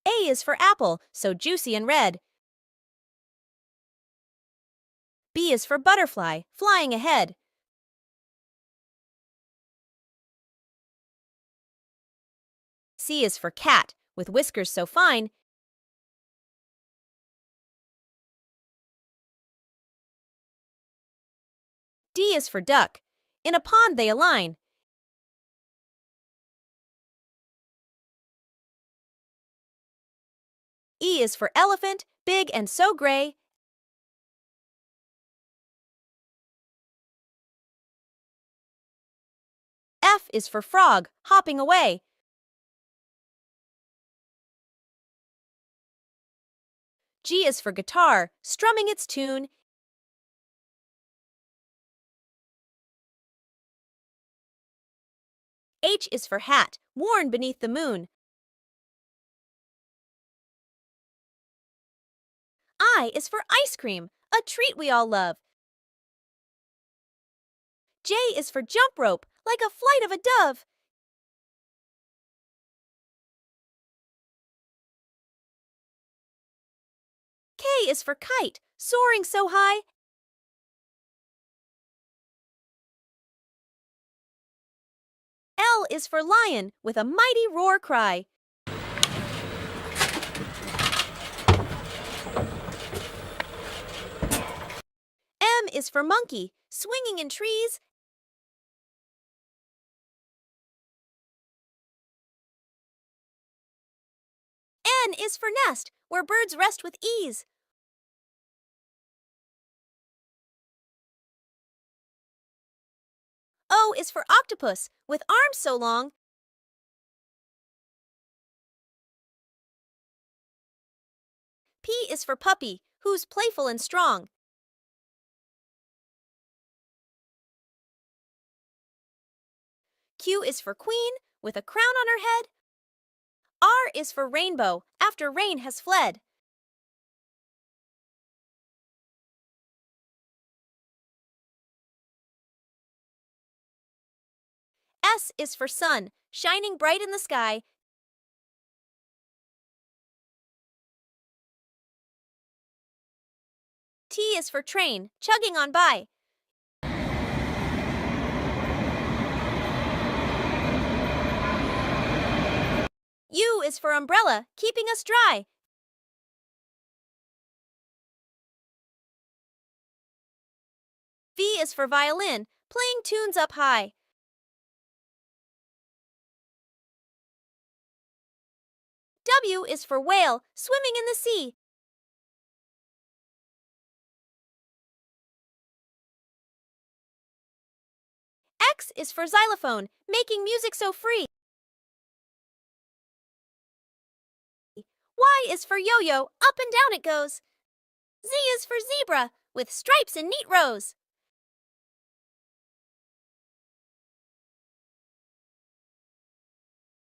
A is for apple, so juicy and red. B is for butterfly, flying ahead. C is for cat, with whiskers so fine. D is for duck. In a pond they align. E is for elephant, big and so gray. F is for frog, hopping away. G is for guitar, strumming its tune. H is for hat, worn beneath the moon. I is for ice cream, a treat we all love. J is for jump rope, like a flight of a dove. K is for kite, soaring so high. L is for lion, with a mighty roar cry. M is for monkey, swinging in trees. N is for nest, where birds rest with ease. O is for octopus, with arms so long. P is for puppy, who's playful and strong. Q is for queen, with a crown on her head. R is for rainbow, after rain has fled. S is for sun, shining bright in the sky. T is for train, chugging on by. U is for umbrella, keeping us dry. V is for violin, playing tunes up high. W is for whale, swimming in the sea. X is for xylophone, making music so free. Y is for yo-yo, up and down it goes. Z is for zebra, with stripes in neat rows.